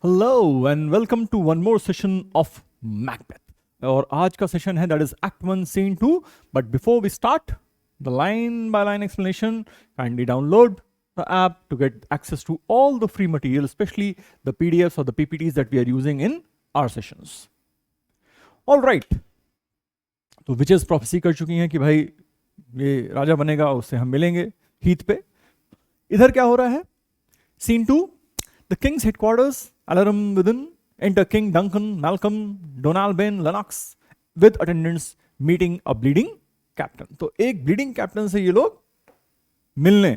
Hello and welcome to one more session of Macbeth. और आज का सेशन है that is act 1 scene 2। But before we start the line by line explanation, kindly download the app to get access to all the free material, especially the PDFs or the PPTs that we are using in our sessions. All right, तो witches prophecy कर चुकी हैं कि भाई ये राजा बनेगा, उससे हम मिलेंगे हीथ पे। इधर क्या हो रहा है? Scene 2, the king's headquarters, alarum within, enter king Duncan, Malcolm, Donald Lennox with attendants meeting a bleeding captain. तो एक ब्लीडिंग कैप्टन से ये लोग मिलने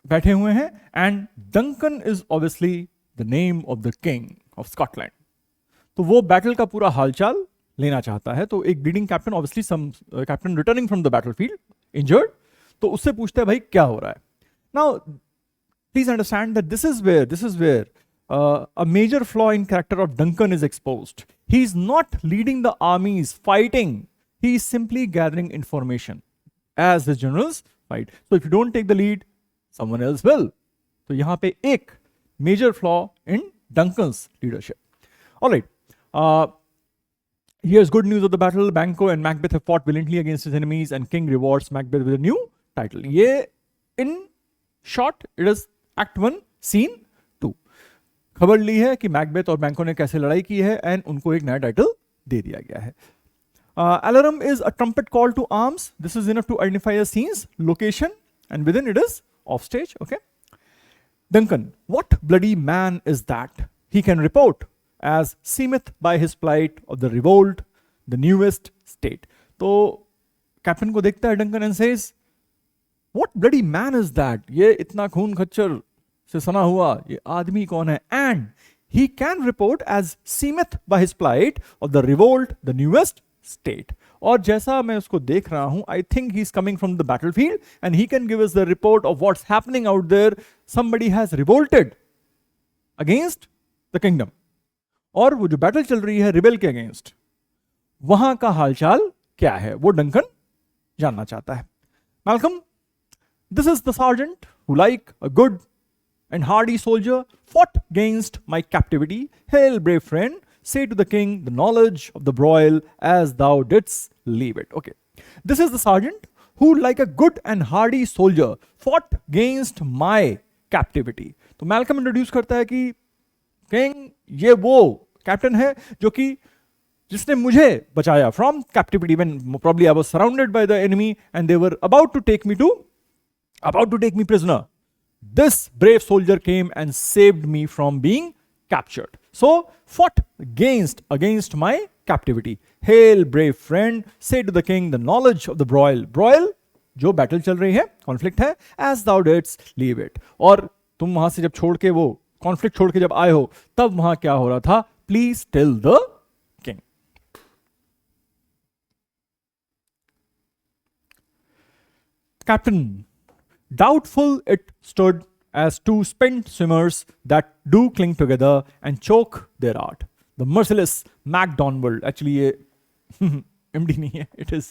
बैठे हुए हैं। And Duncan is obviously the name of the king of Scotland. तो वो बैटल का पूरा हालचाल लेना चाहता है। तो एक bleeding captain, obviously some captain returning from the battlefield injured, तो उससे पूछता है भाई क्या हो रहा है। Now please understand that this is where a major flaw in character of Duncan is exposed. He is not leading the armies fighting. He is simply gathering information as his generals fight. So if you don't take the lead, someone else will. तो यहाँ पे एक major flaw in Duncan's leadership. All right. Here's good news of the battle. Banquo and Macbeth have fought valiantly against his enemies, and King rewards Macbeth with a new title. ये in short, it is Act 1, Scene 2. खबर ली है कि Macbeth और बैंको ने कैसे लड़ाई की है एंड उनको एक नया टाइटल दे दिया गया है। Alarm is a trumpet call to arms. This is enough to identify the scenes, location, and within it is off stage. Okay. Duncan, what bloody man is that? He can report as seemeth by his plight of the revolt, the newest state. तो captain को देखता है Duncan and says, what bloody man is that? ये इतना खून खच्चर से सना हुआ ये आदमी कौन है? And he can report as seemeth by his plight of the revolt, the newest state. और जैसा मैं उसको देख रहा हूं, I think he is coming from the battlefield and he can give us the report of what's happening out there. Somebody has revolted against the kingdom, और वो जो बैटल चल रही है रिबेल के अगेंस्ट, वहां का हालचाल क्या है वो डंकन जानना चाहता है। Malcolm, this is the sergeant who like a good and hardy soldier fought against my captivity. Hail, brave friend, say to the king the knowledge of the broil as thou didst leave it. Okay, this is the sergeant who, like a good and hardy soldier, fought against my captivity. तो Malcolm introduce करता है कि king ये वो captain है जो कि जिसने मुझे बचाया from captivity when probably I was surrounded by the enemy and they were about to take me prisoner. This brave soldier came and saved me from being captured. So, fought against my captivity. Hail, brave friend, say to the king the knowledge of the broil. Broil, जो battle चल रही है, conflict है, as thou didst leave it. और तुम वहां से जब छोड़ के वो कॉन्फ्लिक्ट छोड़ के जब आए हो, तब वहां क्या हो रहा था? Please tell the king. Captain, doubtful it stood as two spent swimmers that do cling together and choke their art. The merciless MacDonald, actually ये MD नहीं है, it is.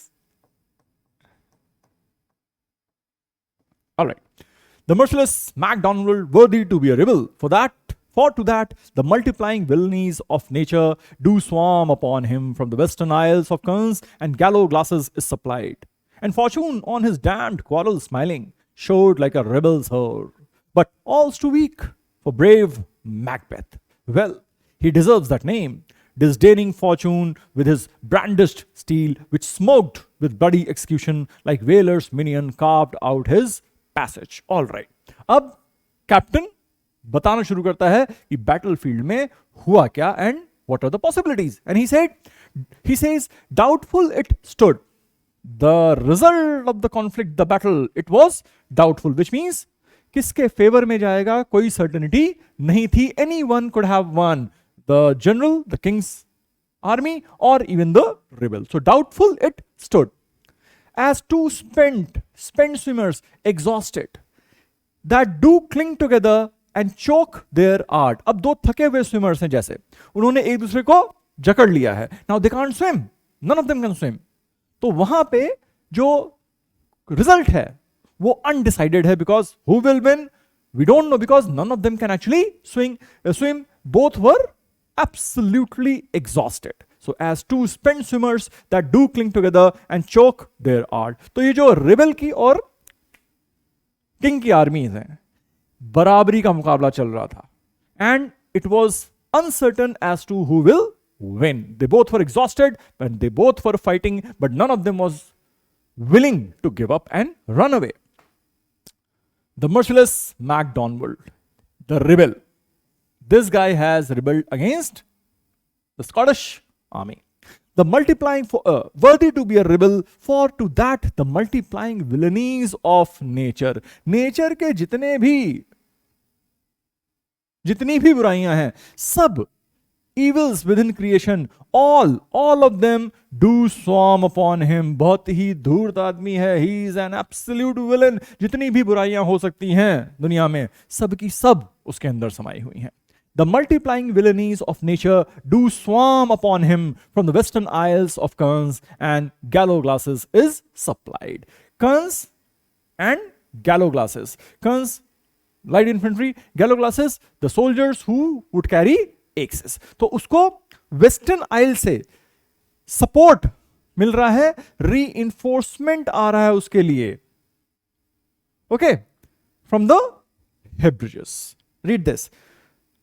All right. The merciless MacDonald, worthy to be a rebel, for to that the multiplying villainies of nature do swarm upon him from the western isles of Kerns, and gallow glasses is supplied. And fortune on his damned quarrel smiling showed like a rebel's horde, but all's too weak for brave Macbeth. Well, he deserves that name, disdaining fortune with his brandished steel, which smoked with bloody execution like Whaler's minion carved out his passage. All right. अब captain बताना शुरू करता है कि battlefield में हुआ क्या and what are the possibilities. And he says, doubtful it stood. The result of the conflict, the battle, it was doubtful, which means किसके फेवर में जाएगा कोई सर्टेनिटी नहीं थी. Anyone could have won, the general, the king's army, or even the rebel. So doubtful it stood as two spent swimmers, exhausted, that do cling together and choke their art. अब दो थके हुए swimmers हैं, जैसे उन्होंने एक दूसरे को जकड़ लिया है. Now they can't swim, none of them can swim. तो वहां पे जो रिजल्ट है वो अनडिसाइडेड है, because who will win, We don't know because none of them can actually swim. Both were absolutely exhausted. So as two spent swimmers that do cling together and choke their art. तो ये जो rebel की और king की आर्मीज हैं, बराबरी का मुकाबला चल रहा था. And it was uncertain as to who will win. They both were exhausted and they both were fighting, but none of them was willing to give up and run away. The merciless MacDonald, the rebel. This guy has rebelled against the Scottish army. The multiplying worthy to be a rebel, for to that the multiplying villainies of nature. Nature के जितनी भी बुराइयां हैं, सब evils within creation, all of them do swarm upon him. बहुत ही धूर्त आदमी है. He is an absolute villain. जितनी भी बुराइयां हो सकती हैं दुनिया में, सब की सब उसके अंदर समाई हुई हैं. The multiplying villainies of nature do swarm upon him from the western isles of Cairns, and gallows glasses is supplied. Cairns and gallows glasses. Cairns, light infantry, gallows glasses, the soldiers who would carry axes. तो उसको western आइल से support मिल रहा है, reinforcement आ रहा है उसके लिए. Okay, from the Hebrides. Read this.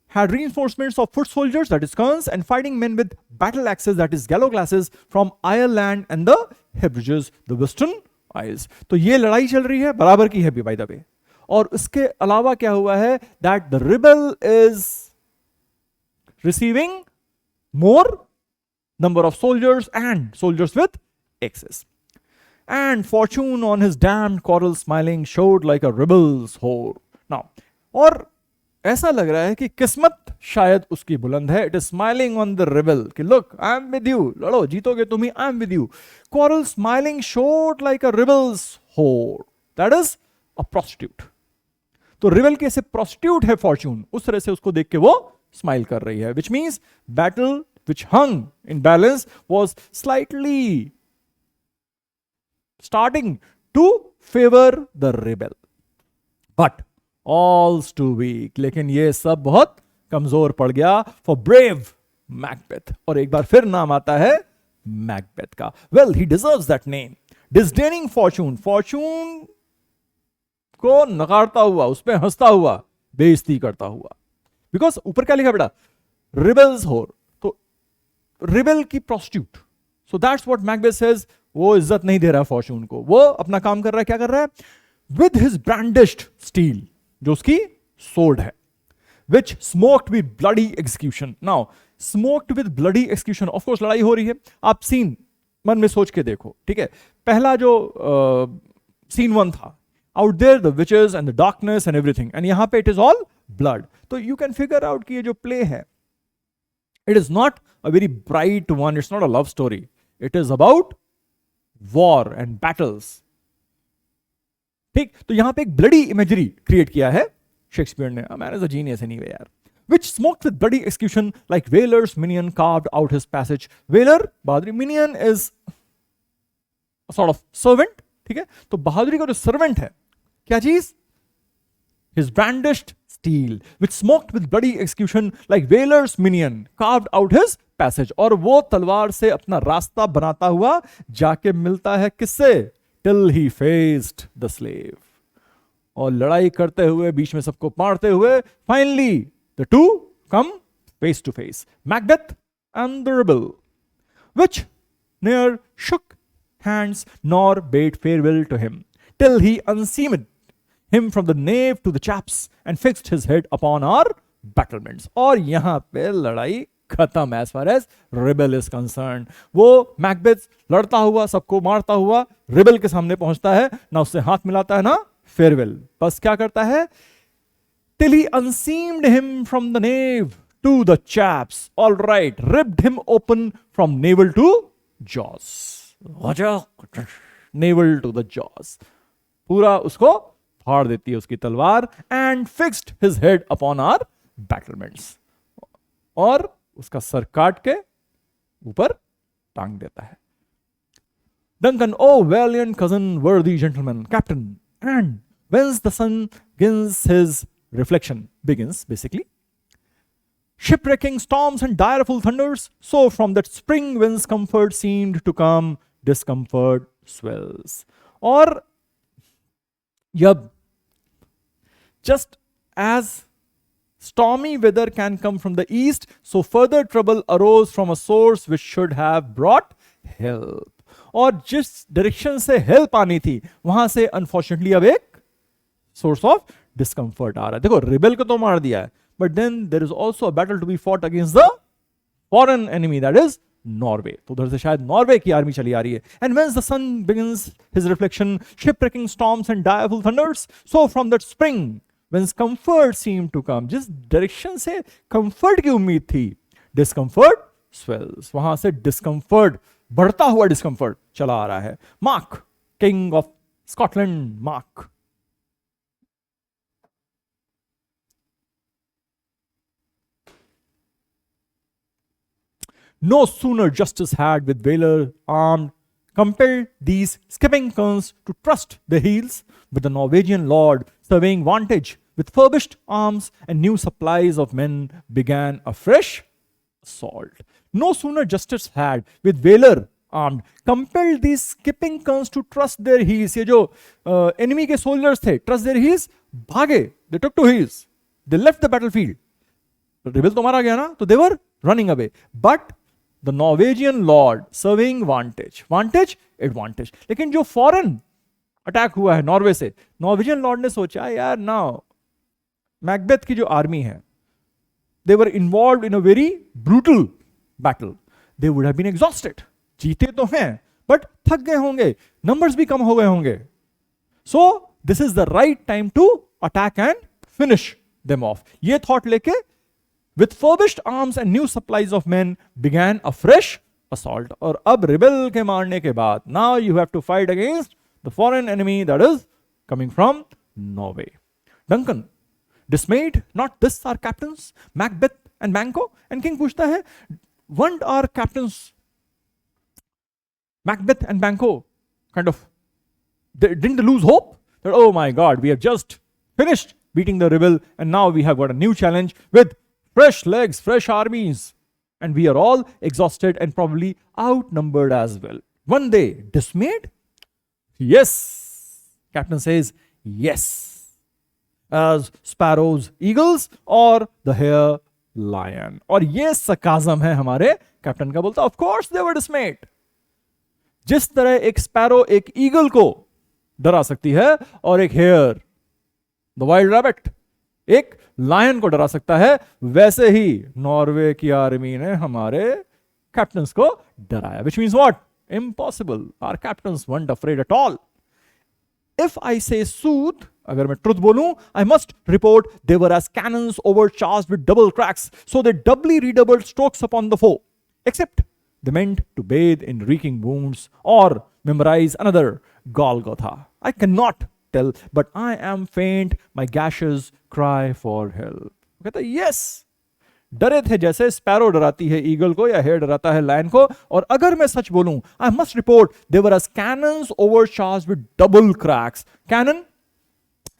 Had reinforcements of foot soldiers, that is Cairns, and fighting men with battle axes, that is gallows glasses, from Ireland and the Hebrides, the Western Isles. तो ये लड़ाई चल रही है, बराबर की है भी by the way. और इसके अलावा क्या हुआ है, that the rebel is receiving more number of soldiers and soldiers with axes. And fortune on his damned coral smiling showed like a rebel's whore. Now, और ऐसा लग रहा है कि किस्मत शायद उसकी बुलंद है. It is smiling on the rebel कि look, I am with you, लड़ो, जीतोगे तुम ही, I am with you. Quarrel smiling showed like a rebel's whore, that is a prostitute. तो रिबल के ऐसे प्रोस्टिट्यूट है फॉर्च्यून, उस तरह से उसको देख के वो स्माइल कर रही है. Which means battle which hung in balance was slightly starting to favour the rebel, but all's too weak. लेकिन ये सब बहुत कमजोर पड़ गया फॉर ब्रेव मैकबेथ. और एक बार फिर नाम आता है मैकबेथ का. Well, he deserves that name. Disdaining fortune, fortune को नकारता हुआ, उस पर हंसता हुआ, बेइज्जती करता हुआ. बिकॉज ऊपर क्या लिखा बेटा, रिबल्स होर, तो रिबल की prostitute. So that's what Macbeth says. वो इज्जत नहीं दे रहा फॉर्च्यून को, वो अपना काम कर रहा है. क्या कर रहा है, विद हिज ब्रांडिश्ड स्टील, जो उसकी सोर्ड है, which smoked with bloody execution. Now, smoked with bloody execution, of course लड़ाई हो रही है. आप सीन मन में सोच के देखो, ठीक है. पहला जो सीन 1 था, out there the witches and the darkness and everything, and यहाँ पे it is all blood. तो you can figure out कि ये जो play है, it is not a very bright one, it's not a love story. It is about war and battles. ठीक, तो यहां पे एक ब्लडी इमेजरी क्रिएट किया है शेक्सपियर ने. Man is a genius anyway यार. Which smoked with bloody execution like Whaler's minion carved out his passage. Whaler, बहादुरी, minion is a sort of servant. ठीक है, तो बहादुरी का जो सर्वेंट है, क्या चीज, his brandished steel, which smoked with bloody execution like Whaler's minion carved out his passage. और वो तलवार से अपना रास्ता बनाता हुआ जाके मिलता है किससे, till he faced the slave. और लड़ाई करते हुए, बीच में सबको मारते हुए, finally the two come face to face, Macbeth and the rebel, which ne'er shook hands nor bade farewell to him, till he unseamed him from the nave to the chaps and fixed his head upon our battlements. और यहां पे लड़ाई खत्म as far as rebel is concerned. वो Macbeth लड़ता हुआ, सबको मारता हुआ, रिबल के सामने पहुंचता है, ना उससे हाथ मिलाता है ना फेयरवेल. बस क्या करता है, till he unseamed him from the nave to the chaps, all right, ripped him open from navel to jaws, navel to the jaws, पूरा उसको फाड़ देती है उसकी तलवार. and fixed his head upon our battlements, और उसका सर काट के ऊपर टांग देता है. Duncan, oh valiant cousin, worthy gentleman, captain, and whence the sun gins his reflection begins basically. Shipwrecking storms and direful thunders, so from that spring whence comfort seemed to come, discomfort swells. और यब just as stormy weather can come from the east, so further trouble arose from a source which should have brought help. और जिस direction से help आनी थी वहां से unfortunately अब एक सोर्स ऑफ डिस्कंफर्ट आ रहा है. देखो रिबेल को तो मार दिया है, but then there is also a battle to be fought against the foreign enemy, that is Norway. तो उधर से शायद नॉर्वे की आर्मी चली आ रही है. And when the sun begins his reflection, shipwrecking storms and direful thunders, so from that spring when comfort seem to come, जिस डायरेक्शन से कंफर्ट की उम्मीद थी, डिस्कंफर्ट स्वेल्स. वहां से डिस्कंफर्ट, बढ़ता हुआ डिस्कंफर्ट चला आ रहा है. Mark, king of Scotland, mark. No sooner justice had with valor armed compelled these skipping kerns to trust their heels, with the Norwegian lord surveying vantage with furbished arms and new supplies of men began a fresh assault. No sooner justice had with valor armed compelled these skipping kerns to trust their heels. ये जो enemy के soldiers थे, trust their heels, भागे, they took to heels, they left the battlefield. Rebel तो मारा गया ना, तो they were running away. But the Norwegian lord surveying vantage, advantage. लेकिन जो फॉरेन अटैक हुआ है नॉर्वे से, नॉर्वेजियन लॉर्ड ने सोचा यार ना, मैकबेथ की जो आर्मी है, they were involved in a very brutal battle. They would have been exhausted. जीते तो हैं बट थक गए होंगे, नंबर्स भी कम हो गए होंगे. So this is the right time to attack and finish them off. ये थॉट लेके with furbished arms and new supplies of men began a fresh assault. और अब रिबेल के मारने के बाद, now you have to fight against the foreign enemy that is coming from Norway. Duncan, dismayed, not this our captains, Macbeth and Banquo. And King पूछता है, weren't our captains Macbeth and Banquo kind of, didn't they lose hope that, oh my God, we have just finished beating the rebel and now we have got a new challenge with fresh legs, fresh armies, and we are all exhausted and probably outnumbered as well. One day, dismayed? Yes. Captain says, yes. As sparrows, eagles, or the hare, lion. और ये sarcasm है हमारे captain का. बोलता, of course they were dismayed. जिस तरह एक sparrow एक ईगल को डरा सकती है और एक हेयर, द वाइल्ड रैबिट, एक लायन को डरा सकता है, वैसे ही नॉर्वे की आर्मी ने हमारे कैप्टन्स को डराया. Which means what? Impossible. Our captains weren't afraid at all. If I say sooth, अगर मैं ट्रुथ बोलूं, I must report they were as cannons overcharged with double cracks, so they doubly redoubled strokes upon the foe. Except they meant to bathe in reeking wounds or memorize another Golgotha. I cannot tell, but I am faint, my gashes cry for help. कहता है yes, डरे थे जैसे sparrow डराती है eagle को या hair डराता है लायन को. और अगर मैं सच बोलूं, I must report they were as cannons overcharged with double cracks. Cannon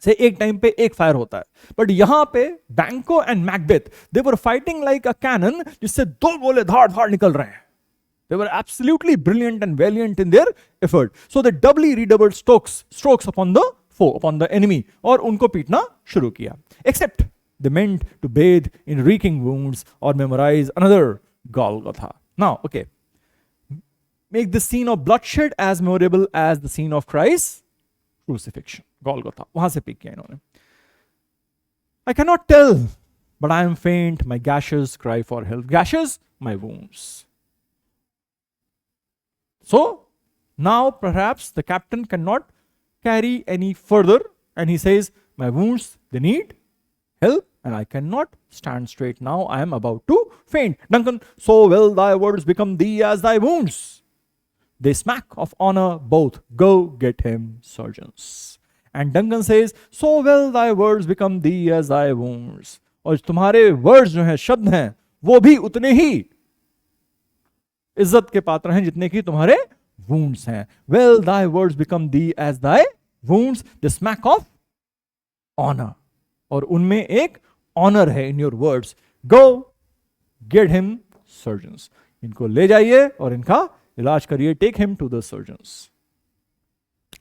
से एक टाइम पे एक फायर होता है, बट यहां पे बैंको and Macbeth, they were fighting like a cannon, जिससे दो गोले धाड़ धाड़ निकल रहे हैं. They were absolutely brilliant and valiant in their effort. So they doubly redoubled strokes upon the foe, upon the enemy, और उनको पीटना शुरू किया. Except they meant to bathe in reeking wounds or memorize another Golgotha. Now, okay, make the scene of bloodshed as memorable as the scene of Christ's crucifixion. Golgotha. वहां से pick किया इन्होंने. I cannot tell, but I am faint. My gashes cry for help. Gashes, my wounds. So now perhaps the captain cannot carry any further, and he says, my wounds, they need help, and I cannot stand straight now. I am about to faint. Duncan, so will thy words become thee as thy wounds. They smack of honor both. Go get him, surgeons. And Duncan says, so will thy words become thee as thy wounds. और तुम्हारे words जो हैं, शब्द हैं, वो भी उतने ही इज्जत के पात्र हैं जितने की तुम्हारे wounds हैं. Well, thy words become thee as thy wounds, the smack of honor. और उनमें एक ऑनर है in your words. Go get him surgeons. इनको ले जाइए और इनका इलाज करिए. Take him to the surgeons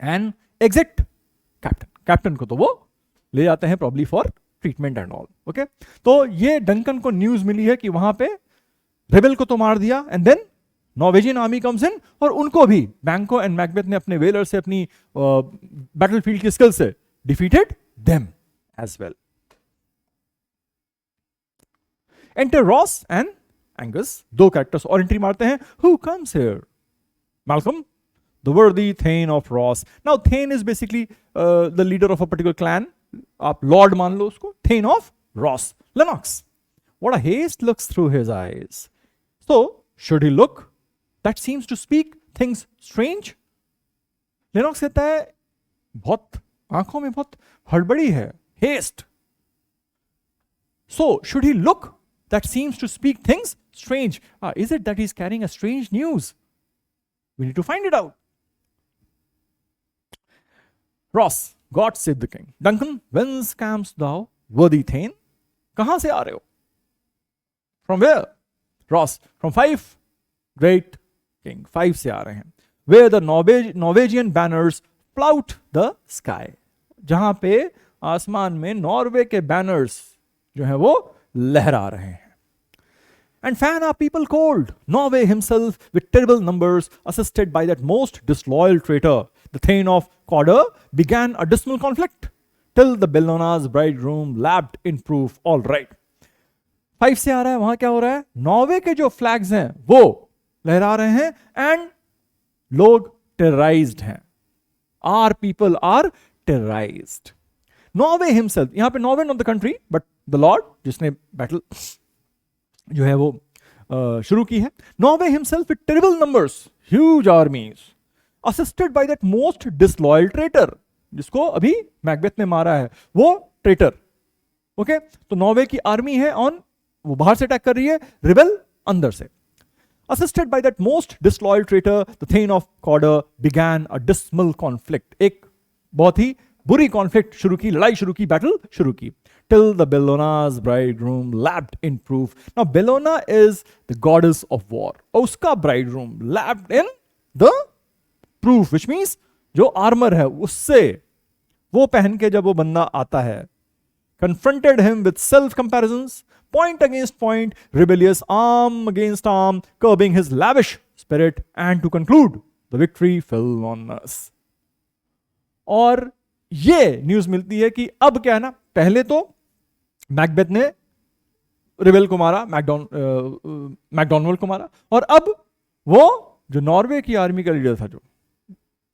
and exit captain. Captain को तो वो ले जाते हैं probably for treatment and all. Okay, तो ये डंकन को न्यूज मिली है कि वहां पे रेबेल को तो मार दिया, and then Norwegian army comes in और उनको भी बैंको एंड मैकबेथ ने अपने वेलर से, अपनी बैटलफील्ड की स्किल से defeated them as well. Enter Ross and Angus. दो कैरेक्टर्स और एंट्री मारते हैं. Who comes here? Malcolm, the worthy Thane of Ross. Now Thane is basically the leader of a particular clan. आप lord मान लो उसको. Thane of Ross. Lennox. What a haste looks through his eyes. So should he look? That seems to speak things strange. Lennox कहता है बहुत आंखों में बहुत हड़बड़ी है. Haste. So should he look? That seems to speak things strange. Is it that he's carrying a strange news? We need to find it out. Ross, God save the king. Duncan, whence camest thou, worthy Thane? कहां से आ रहे हो? From where? Ross, from Fife, great king. Fife से आ रहे हैं. Where the Norwegian banners flout the sky. जहां पे आसमान में नॉर्वे के बैनर्स जो है वो लहरा रहे हैं. And fan our people cold. Norway himself, with terrible numbers, assisted by that most disloyal traitor, the Thane of Cawdor, began a dismal conflict, till the Bellona's bridegroom lapped in proof. All right. 5 से आ रहा है. वहां क्या हो रहा है? Norway के जो फ्लैग्स हैं वो लहरा रहे हैं एंड लोग टेरराइज्ड हैं. Are people are terrorized. Norway himself, यहां पे Norway not the country but the lord जिसने बैटल जो है वो शुरू की है. Norway himself with terrible numbers, huge armies, assisted by that most disloyal traitor, जिसको अभी मैकबेथ ने मारा है वो ट्रेटर. ओके, तो नॉर्वे की आर्मी है ऑन, वो बाहर से अटैक कर रही है, रिबेल अंदर से. Assisted by that most disloyal traitor, the Thane of Cawdor began a dismal conflict. एक बहुत ही बुरी कॉन्फ्लिक्ट शुरू की, लड़ाई शुरू की, बैटल शुरू की. Till the Bellona's bridegroom lapped in proof. Now Bellona is the goddess of war. और उसका bridegroom lapped in the proof, which means जो आर्मर है उससे वो पहन के जब वो बंदा आता है, confronted him with self comparisons, point against point, rebellious arm against arm, curbing his lavish spirit, and to conclude, the victory fell on us. और ये न्यूज मिलती है कि अब क्या है ना, पहले तो मैकबेथ ने रिबेल को मारा, मैकडॉनल्ड को मारा, और अब वो जो नॉर्वे की आर्मी का लीडर था जो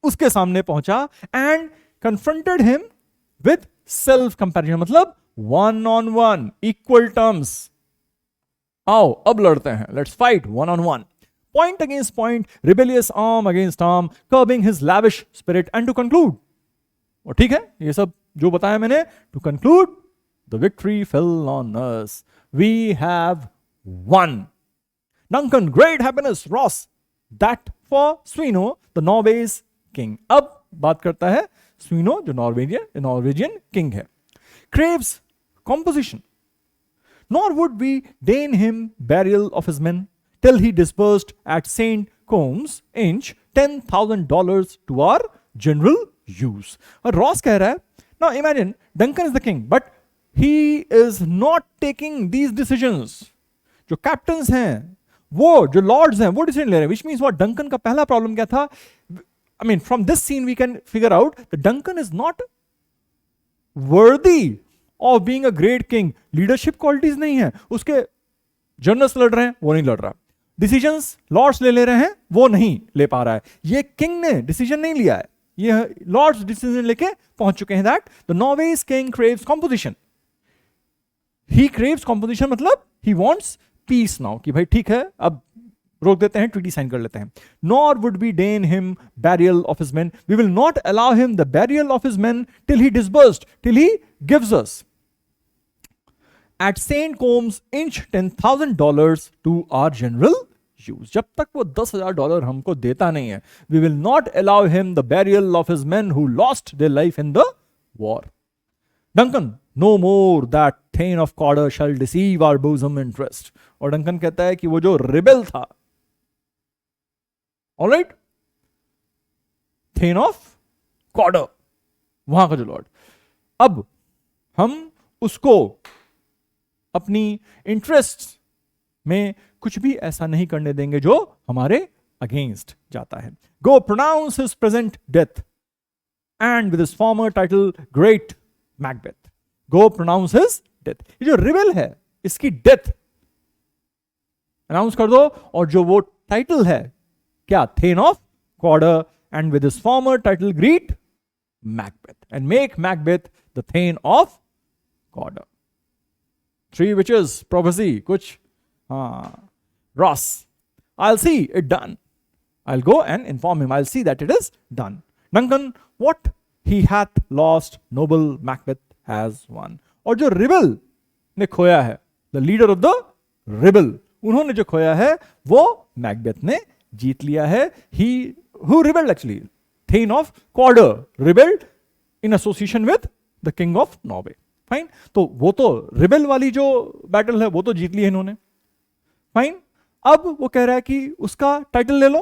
उसके सामने पहुंचा and confronted him with self comparison, मतलब one on one, equal terms. आओ अब लड़ते हैं, let's fight one on one. Point against point, rebellious arm against arm, curbing his lavish spirit, and to conclude, और ठीक है ये सब जो बताया मैंने, to conclude, the victory fell on us, we have won. Duncan, great happiness, Ross, that for Swino, the Norway's king. अब बात करता है Swino, जो नॉर्वेजियन किंग है. Craves composition. Nor would we deign him burial of his men till he disbursed at St. Combs Inch $10,000 to our general use. और Ross कह रहा है, now imagine Duncan is the king, but he is not taking these decisions. जो captains हैं, वो जो Lord's हैं, वो डिसीजन ले रहे हैं, विच मीन्स व्हाट, डंकन का पहला प्रॉब्लम क्या था? I mean from this scene we can figure out that Duncan is not worthy of being a great king. Leadership qualities नहीं है उसके. जनरल्स लड़ रहे हैं, वो नहीं लड़ रहा. डिसीजंस लॉर्ड्स ले रहे हैं, वो नहीं ले पा रहा है. ये किंग ने डिसीजन नहीं लिया है, ये लॉर्ड्स डिसीजन लेके पहुंच चुके हैं. That the Norway's king craves composition. He craves composition मतलब ही वॉन्ट्स पीस नाउ, कि भाई ठीक है अब रोक देते हैं, ट्रीटी साइन कर लेते हैं. Nor would be deign him burial of his men. We will not allow him the burial of his men till he disbursed, till he gives us at St. Combs Inch $10,000 to our general use. जब तक वो $10,000 हमको देता नहीं है, we will not allow him the burial of his men who lost their life in the war. Duncan, no more that thane of Cawdor shall deceive our bosom interest. और Duncan कहता है कि वो जो रिबेल था, alright, then of कॉर्डर, वहां का जो लॉर्ड, अब हम उसको अपनी इंटरेस्ट में कुछ भी ऐसा नहीं करने देंगे जो हमारे अगेंस्ट जाता है। Go pronounce his present death and with his former title greet Macbeth. Go pronounce his death, ये जो रिबेल है इसकी डेथ अनाउंस कर दो, और जो वो टाइटल है क्या, thane of Cawdor, and with his former title greet Macbeth and make Macbeth the thane of Cawdor. 3 witches prophecy कुछ, हाँ, Ross, I'll see it done. I'll go and inform him. I'll see that it is done. Duncan, what he hath lost, noble Macbeth has won. और जो rebel ने खोया है, the leader of the rebel, उन्होंने जो खोया है वो मैकबेथ ने जीत लिया है। He who rebelled actually, Thane of Cawdor rebelled in association with the king of Norway. Fine, तो वो तो रिबेल वाली जो बैटल है वो तो जीत ली है इन्होंने। फाइन, अब वो कह रहा है कि उसका टाइटल ले लो,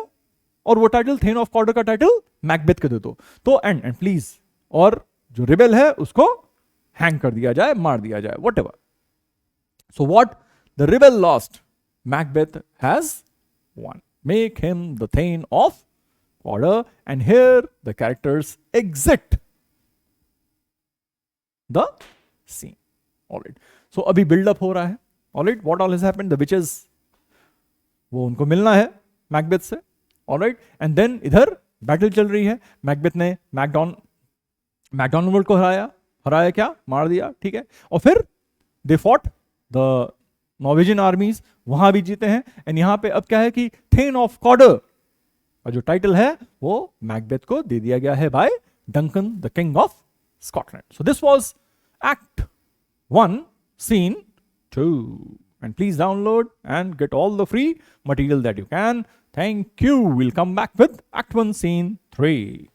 और वो टाइटल थेन ऑफ कॉर्डर का टाइटल मैकबेथ को दे दो, तो एंड प्लीज, और जो रिबेल है उसको हैंग कर दिया जाए, मार दिया जाए, whatever. So what the rebel lost, Macbeth has won, make him the thane of Cawdor, and here the characters exit the scene. All right. So अभी बिल्डअप हो रहा है. All right. What all has happened? The witches, वो उनको मिलना है Macbeth से. All right. And then इधर बैटल चल रही है. मैकबेथ ने मैकडॉनल्ड को हराया क्या? मार दिया. ठीक है. और फिर दे फॉट द नॉर्वेजियन आर्मीज, वहां भी जीते हैं. एंड यहां पे अब क्या है कि थेन ऑफ कॉर्डर का जो टाइटल है वो मैकबेथ को दे दिया गया है by Duncan the king of Scotland. So this was Act 1, Scene 2. And please download and get all the free material that you can. Thank you. We'll come back with Act 1, Scene 3.